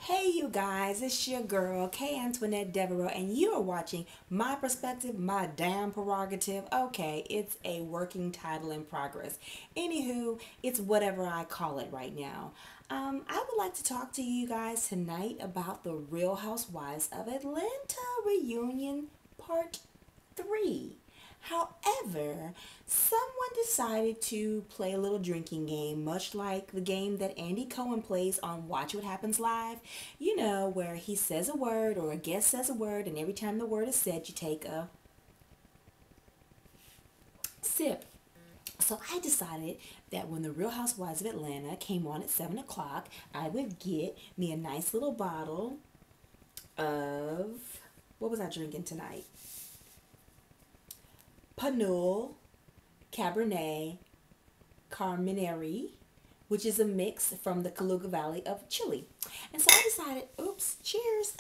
Hey you guys, it's your girl, Anntionette Deveraux, and you are watching My Perspective, My Damn Prerogative. Okay, it's a working title in progress. Anywho, it's whatever I call it right now. I would like to talk to you guys tonight about the Real Housewives of Atlanta reunion part 3. However, someone decided to play a little drinking game, much like the game that Andy Cohen plays on Watch What Happens Live. You know, where he says a word or a guest says a word, and every time the word is said, you take a sip. So I decided that when the Real Housewives of Atlanta came on at 7 o'clock, I would get me a nice little bottle of, what was I drinking tonight? Panul Cabernet Carmenere, which is a mix from the Coluga Valley of Chile. And so I decided, oops, cheers.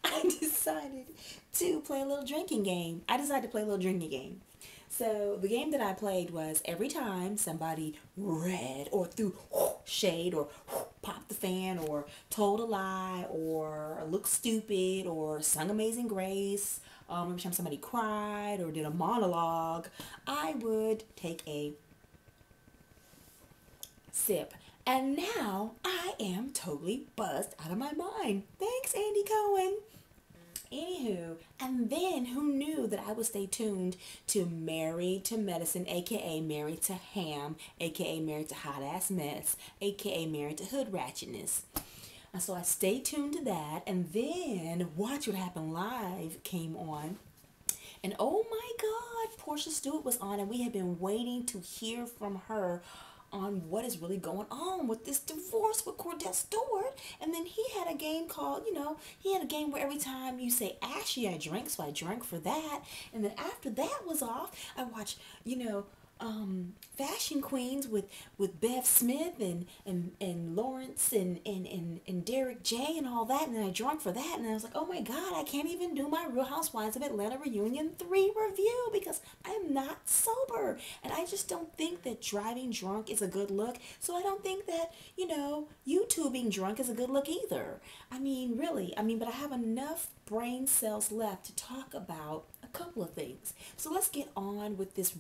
I decided to play a little drinking game. So the game that I played was every time somebody read or threw shade or popped the fan or told a lie or looked stupid or sung Amazing Grace, every time somebody cried or did a monologue, I would take a sip. And now I am totally buzzed out of my mind. Thanks, Andy Cohen. Anywho, and then who knew that I would stay tuned to Married to Medicine, aka Married to Ham, aka Married to Hot Ass Mess, aka Married to Hood Ratchetness. And so I stayed tuned to that, and then Watch What Happened Live came on. And oh my God, Porsha Stewart was on, and we had been waiting to hear from her on what is really going on with this divorce with Cordell Stewart. And then he had a game called, he had a game where every time you say Ashy, I drank, so I drank for that. And then after that was off, I watched, Fashion Queens with Bev Smith and Lawrence and Derek J and all that, and then I drank for that, and I was like, oh my God, I can't even do my Real Housewives of Atlanta reunion 3 review because I am not sober, and I just don't think that driving drunk is a good look. So I don't think that YouTubing drunk is a good look either. I mean, really, but I have enough brain cells left to talk about a couple of things. So let's get on with this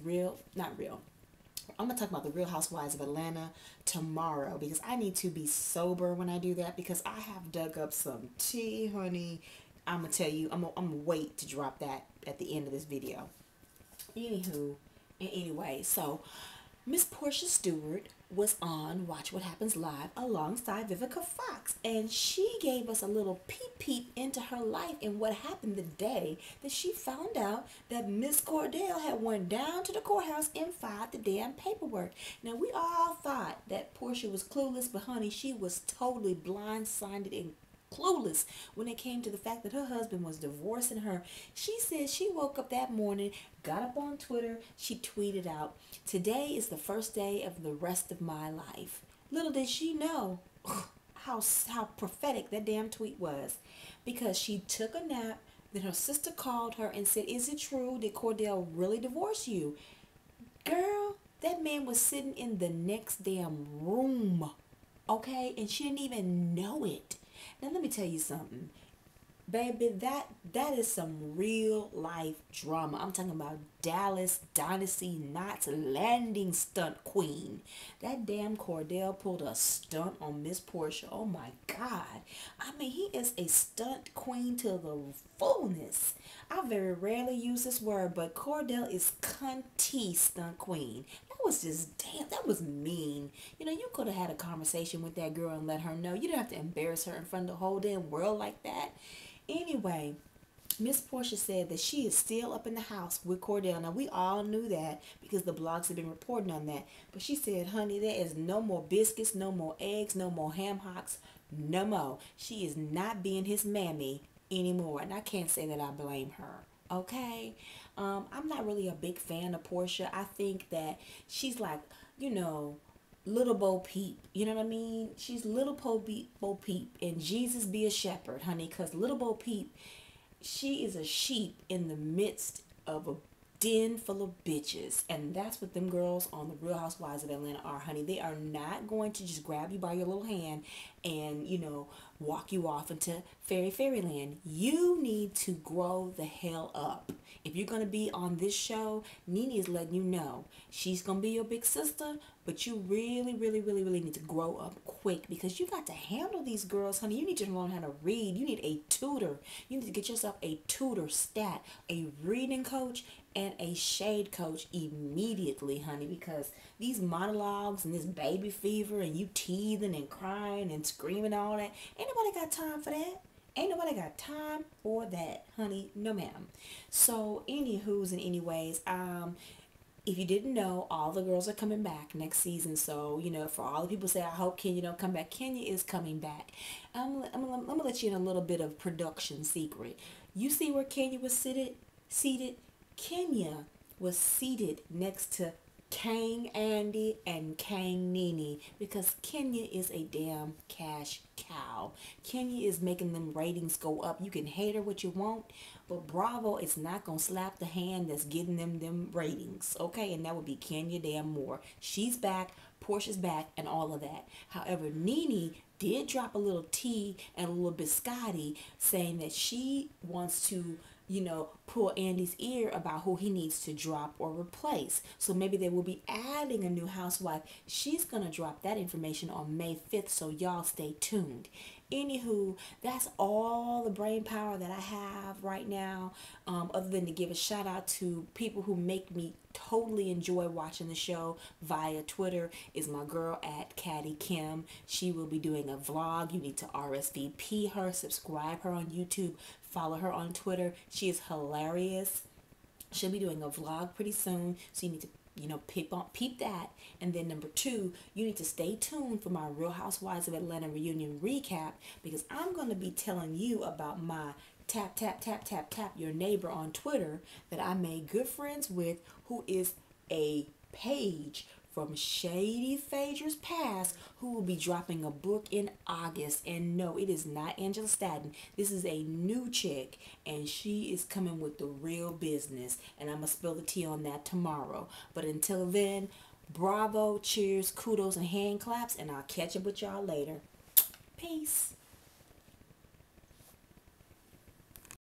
I'm going to talk about the Real Housewives of Atlanta tomorrow because I need to be sober when I do that because I have dug up some tea, honey. I'm going to tell you, I'm going to wait to drop that at the end of this video. Anyway, so Miss Porsha Stewart was on Watch What Happens Live alongside Vivica Fox, and she gave us a little peep into her life and what happened the day that she found out that Miss Cordell had went down to the courthouse and filed the damn paperwork. Now, we all thought that Porsha was clueless, but honey, she was totally blindsided and clueless when it came to the fact that her husband was divorcing her. She said she woke up that morning, got up on Twitter, she tweeted out, "Today is the first day of the rest of my life." Little did she know how prophetic that damn tweet was, because she took a nap, then her sister called her and said, "Is it true? Did Cordell really divorce you?" Girl, that man was sitting in the next damn room, okay, and she didn't even know it. Now let me tell you something, baby, that is some real life drama. I'm talking about Dallas Dynasty Knots Landing stunt queen. That damn Cordell pulled a stunt on Miss Porsha. Oh my God. He is a stunt queen to the fullness. I very rarely use this word, but Cordell is cunty stunt queen. That was just, damn, that was mean. You could have had a conversation with that girl and let her know. You didn't have to embarrass her in front of the whole damn world like that. Anyway, Miss Porsha said that she is still up in the house with Cordell. Now, we all knew that because the blogs have been reporting on that. But she said, honey, there is no more biscuits, no more eggs, no more ham hocks, no more. She is not being his mammy anymore. And I can't say that I blame her. Okay? I'm not really a big fan of Porsha. I think that she's like, Little Bo Peep. You know what I mean? She's Little Bo Peep. And Jesus be a shepherd, honey. Because Little Bo Peep, she is a sheep in the midst of a den full of bitches. And that's what them girls on the Real Housewives of Atlanta are, honey. They are not going to just grab you by your little hand and, walk you off into fairyland. You need to grow the hell up. If you're going to be on this show, Nene is letting you know she's going to be your big sister, but you really, really, really, really need to grow up quick, because you got to handle these girls, honey. You need to learn how to read. You need a tutor. You need to get yourself a tutor stat, a reading coach, and a shade coach immediately, honey, because these monologues and this baby fever and you teething and crying and screaming all that, ain't nobody got time for that. Ain't nobody got time for that, honey. No, ma'am. So, anywho's and anyways, if you didn't know, all the girls are coming back next season. So, for all the people say, I hope Kenya don't come back, Kenya is coming back. I'm gonna let you in a little bit of production secret. You see where Kenya was seated? Kenya was seated next to Kang Andy and Kang Nene, because Kenya is a damn cash cow. Kenya is making them ratings go up. You can hate her what you want, but Bravo is not going to slap the hand that's getting them ratings, okay? And that would be Kenya damn Moore. She's back, Porsha's back, and all of that. However, Nene did drop a little tea and a little biscotti saying that she wants to pull Andy's ear about who he needs to drop or replace. So maybe they will be adding a new housewife. She's going to drop that information on May 5th, so y'all stay tuned. Anywho, that's all the brain power that I have right now, other than to give a shout out to people who make me totally enjoy watching the show via Twitter. Is my girl at Caddy Kim. She will be doing a vlog. You need to RSVP her, subscribe her on YouTube, follow her on Twitter. She is hilarious. She'll be doing a vlog pretty soon, so you need to peep that. And then number 2, you need to stay tuned for my Real Housewives of Atlanta reunion recap, because I'm going to be telling you about my tap your neighbor on Twitter that I made good friends with, who is a page from Shady Phaedrus past, who will be dropping a book in August. And no, it is not Angela Staton. This is a new chick, and she is coming with the real business, and I'm going to spill the tea on that tomorrow. But until then, bravo, cheers, kudos, and hand claps, and I'll catch up with y'all later. Peace.